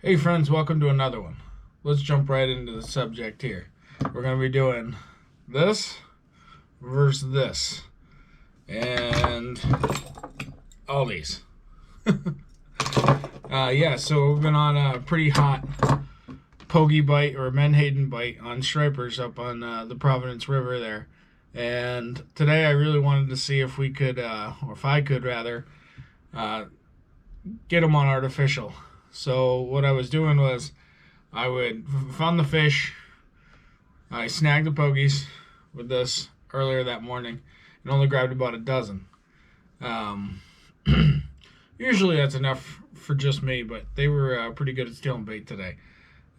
Hey friends, welcome to another one. Let's jump right into the subject here. We're going to be doing this versus this. And all these. So we've been on a pretty hot Pogie bite or menhaden bite on stripers up on the Providence River there. And today I really wanted to see if we could, or if I could rather, get them on artificial. So what I was doing was I would found the fish, I snagged the pogies with this earlier that morning and only grabbed about a dozen. Usually that's enough for just me, but they were pretty good at stealing bait today.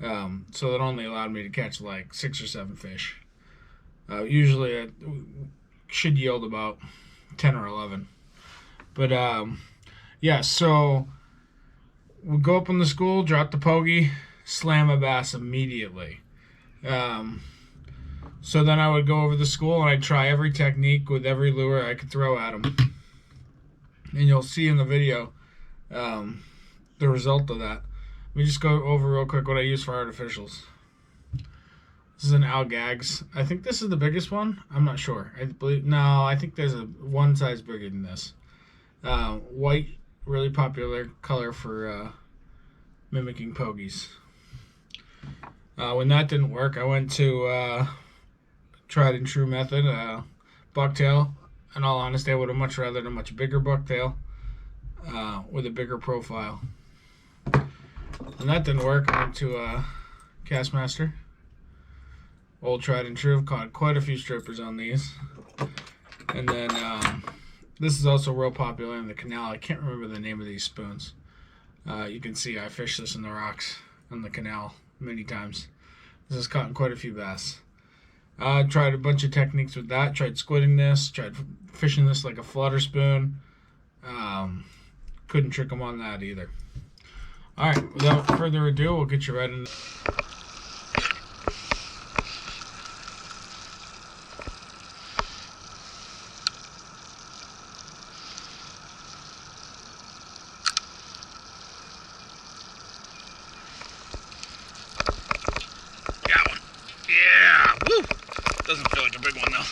So that only allowed me to catch like 6 or 7 fish. Usually it should yield about 10 or 11. But so we'd go up in the school, drop the pogie, slam a bass immediately. So then I would go over the school and I'd try every technique with every lure I could throw at them. And you'll see in the video the result of that. Let me just go over real quick what I use for artificials. This is an Algags. I think this is the biggest one. I'm not sure. I think there's one size bigger than this. White, really popular color for mimicking pogies. When that didn't work, I went to tried and true method, bucktail. In all honesty, I would have much rather a much bigger bucktail with a bigger profile. When that didn't work, I went to Castmaster. Old tried and true. I've caught quite a few strippers on these. And then this is also real popular in the canal. I can't remember the name of these spoons. You can see I fished this in the rocks on the canal many times. This has caught quite a few bass. Tried a bunch of techniques with that. Tried squidding this. Tried fishing this like a flutter spoon. Couldn't trick them on that either. Alright, without further ado, we'll get you right into Doesn't feel like a big one though.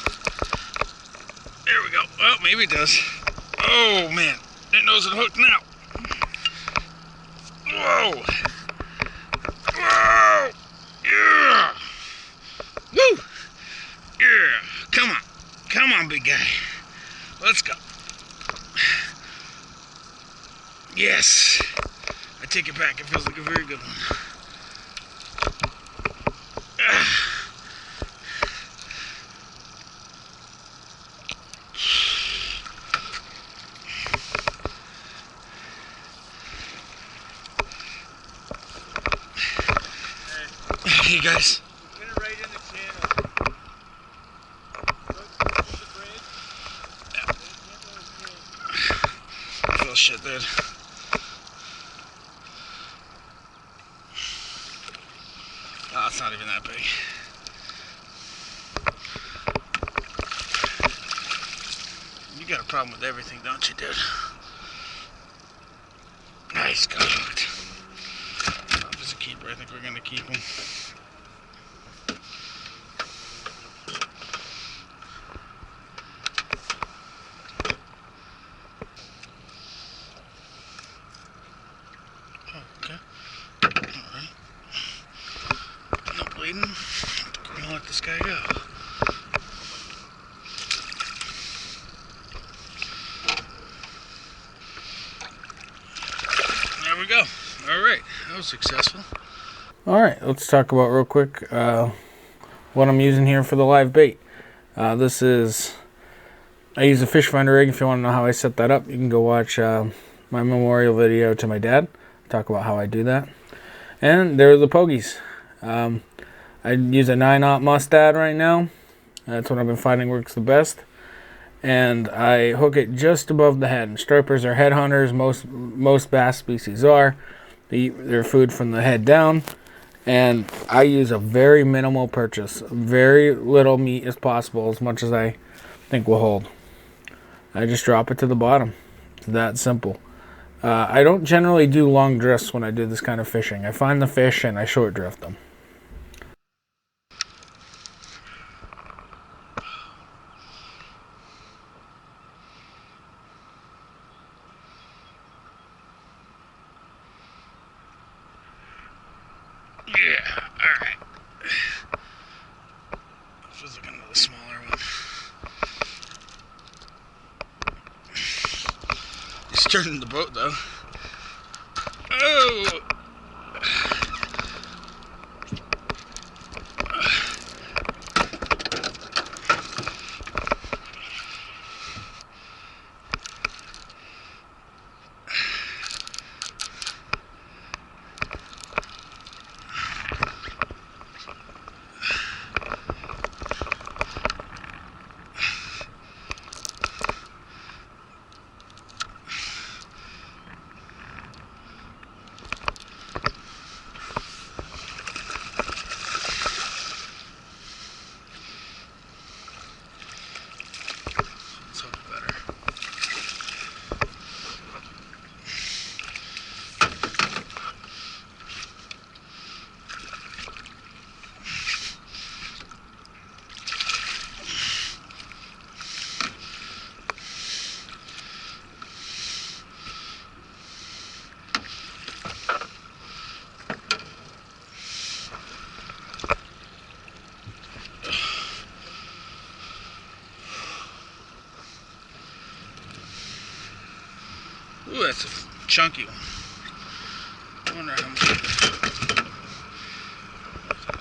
There we go. Well, maybe it does. Oh man, it knows it hooked now. Whoa! Whoa! Yeah! Woo! Yeah! Come on, big guy. Let's go. Yes. I take it back. It feels like a very good one. Hey guys. Get it right in the channel. Look the bridge. Yeah. I feel shit, dude. Oh, it's not even that big. You got a problem with everything, don't you, dude? Nice, got hooked. As a keeper, I think we're gonna keep him. Okay. Alright. No bleeding. We're gonna let this guy go. There we go. Alright. That was successful. Alright, let's talk about real quick what I'm using here for the live bait. This is, I use a fish finder rig. If you want to know how I set that up, you can go watch my memorial video to my dad. Talk about how I do that. And there are the pogies. I use a 9/0 Mustad right now. That's what I've been finding works the best. And I hook it just above the head. And stripers are head hunters. Most bass species are. They eat their food from the head down. And I use a very minimal purchase. Very little meat as possible, as much as I think will hold. I just drop it to the bottom. It's that simple. I don't generally do long drifts when I do this kind of fishing. I find the fish and I short drift them. Yeah, alright. Let's look another smaller one. He's turning the boat though. Oh! Let's hook better. Ooh, that's a chunky one. I wonder how much.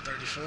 34.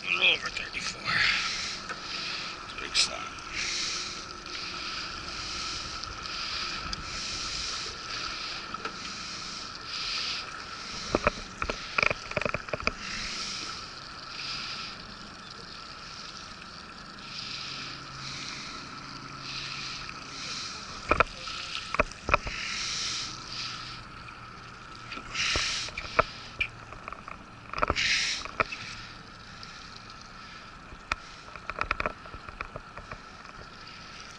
A little over 34. Big slot.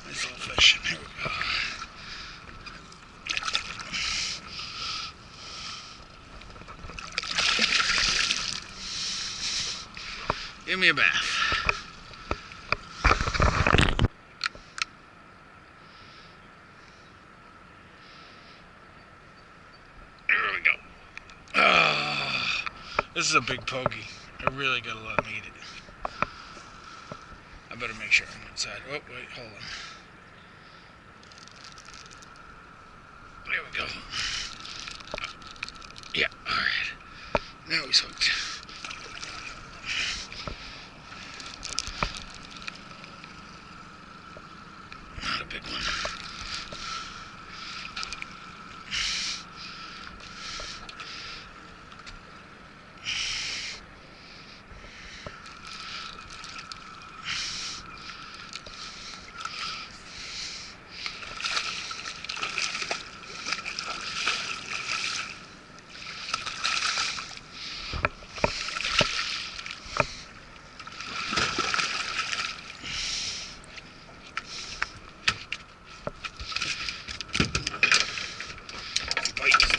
Nice little fish. Here we go. Give me a bath. There we go. Oh, this is a big pokey. I really gotta let him eat it. I better make sure I'm inside. Oh, wait, hold on. There we go. Yeah, alright. Now he's hooked. Not a big one.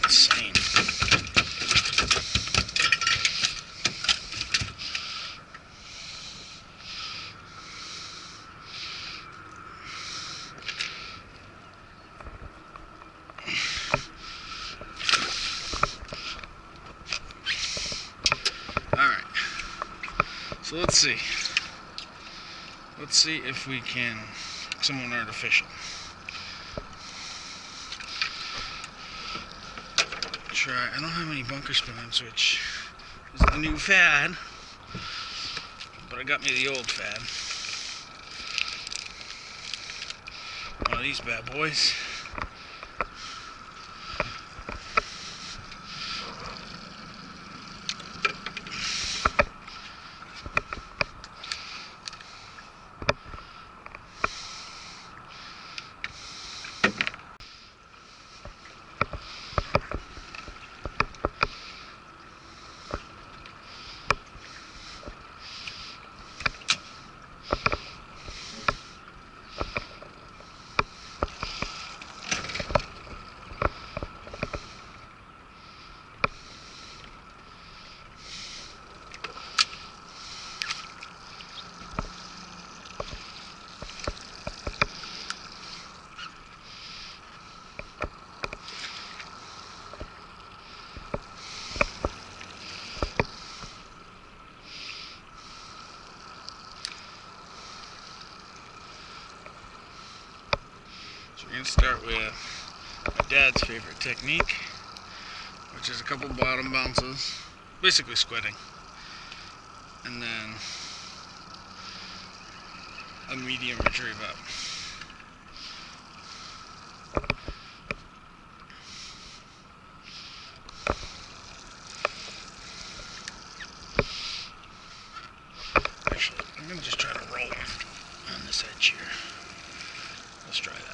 Insane. Alright. So let's see. Let's see if we can someone artificial. try. I don't have any bunker spoons, which is the new fad. But I got me the old fad. One of these bad boys. We're going to start with my dad's favorite technique, which is a couple bottom bounces, basically squatting, and then a medium retrieve up. Actually, I'm going to just try to roll on this edge here. Let's try that.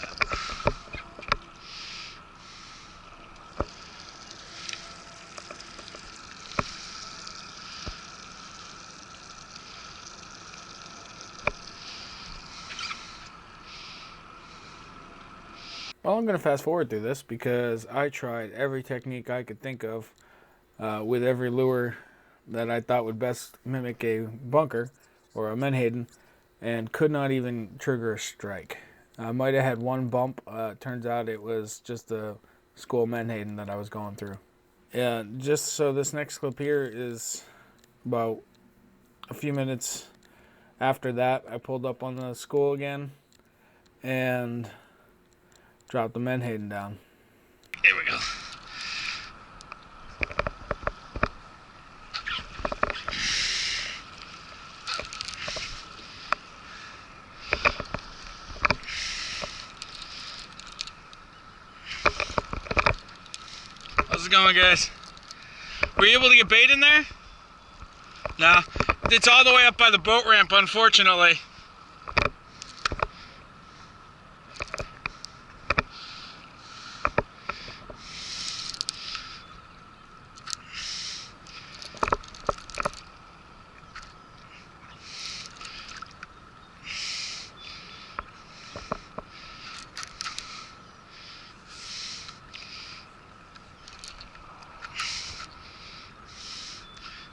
Well, I'm going to fast forward through this because I tried every technique I could think of with every lure that I thought would best mimic a bunker or a menhaden, and could not even trigger a strike. I might have had one bump. Turns out it was just a school menhaden that I was going through. Yeah, just so this next clip here is about a few minutes after that. I pulled up on the school again and dropped the menhaden down. Here we go. How's it going, guys? Were you able to get bait in there? No. It's all the way up by the boat ramp, unfortunately.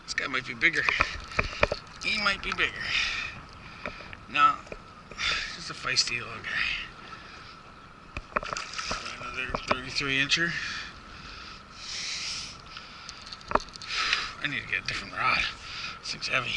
This guy might be bigger. He might be bigger. No, just a feisty little guy. Another 33 incher. I need to get a different rod. This thing's heavy.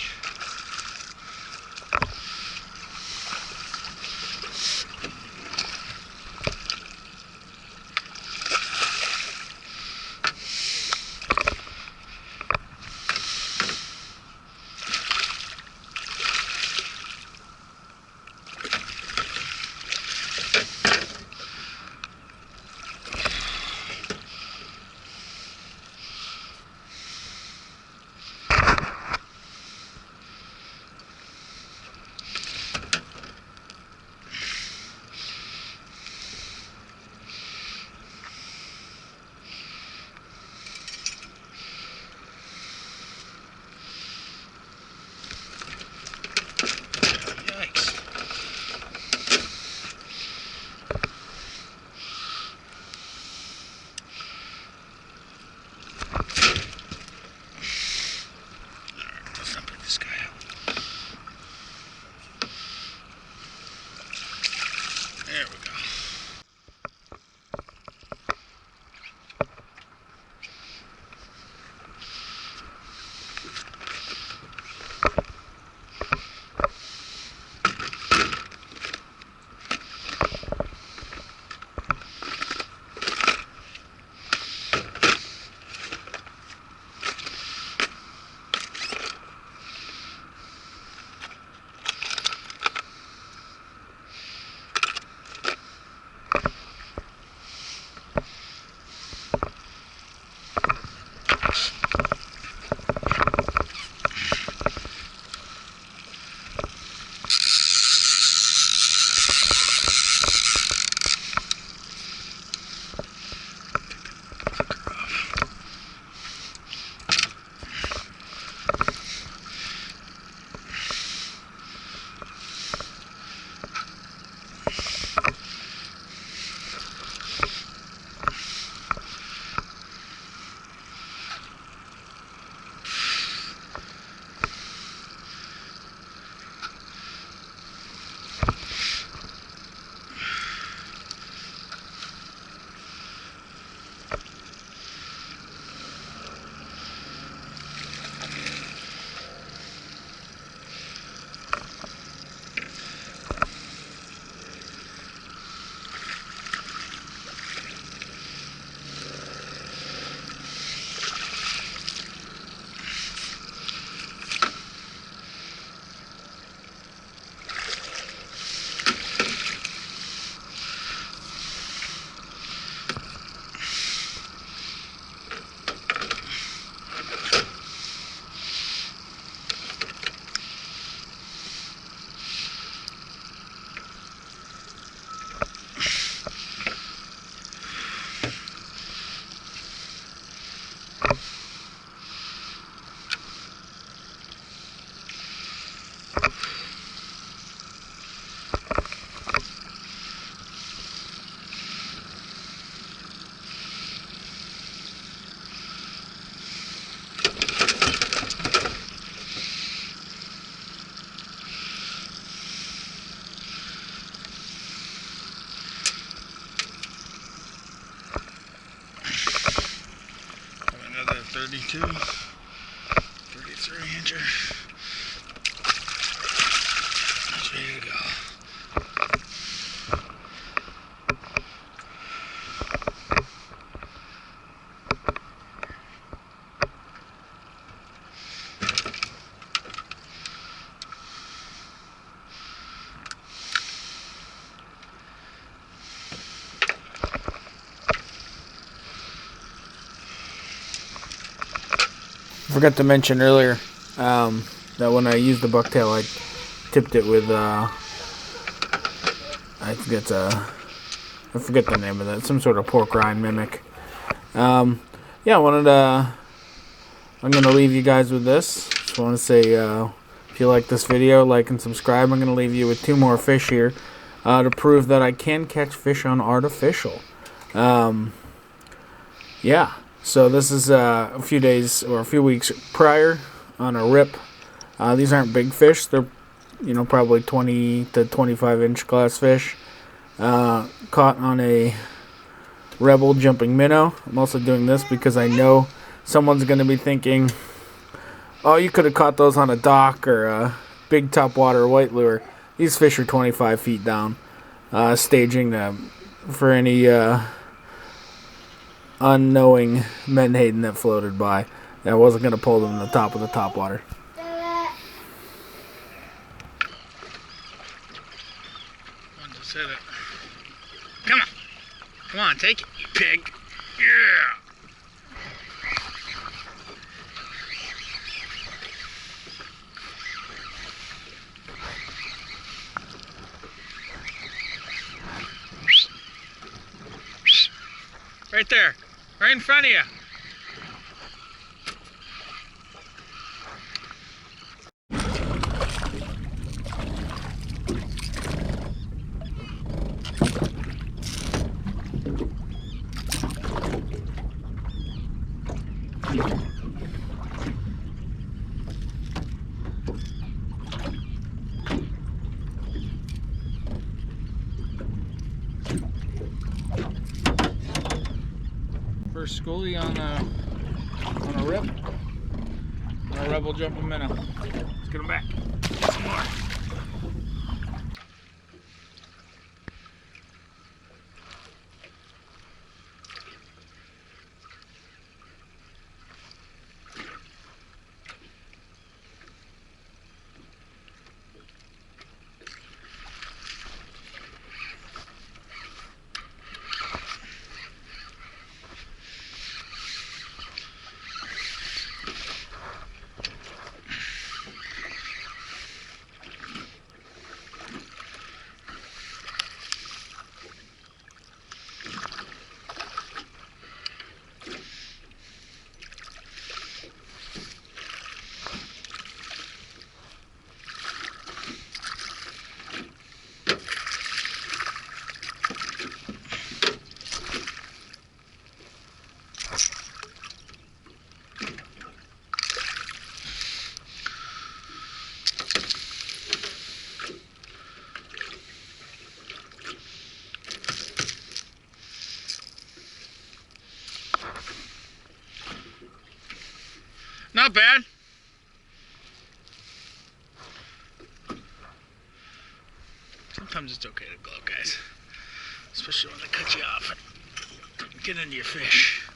32, 33 incher. It's ready to go. I forgot to mention earlier that when I used the bucktail, I tipped it with I forget the name of that, some sort of pork rind mimic. Yeah, I'm gonna leave you guys with this. Just want to say, if you like this video, like and subscribe. I'm gonna leave you with 2 more fish here to prove that I can catch fish on artificial. Yeah. So this is a few days or a few weeks prior on a rip. These aren't big fish. They're, probably 20 to 25 inch class fish. Caught on a Rebel jumping minnow. I'm also doing this because I know someone's going to be thinking, oh, you could have caught those on a dock or a big topwater white lure. These fish are 25 feet down. Staging them for any unknowing menhaden that floated by. I wasn't going to pull them in the top of the topwater. Just hit it. Come on. Come on, take it, you pig. Yeah. Right there. Right in front of you. First schoolie on a rip. On a Rebel jumping minnow. Let's get him back. Some more. Not bad. Sometimes it's okay to glow, guys. Especially when they cut you off and get into your fish.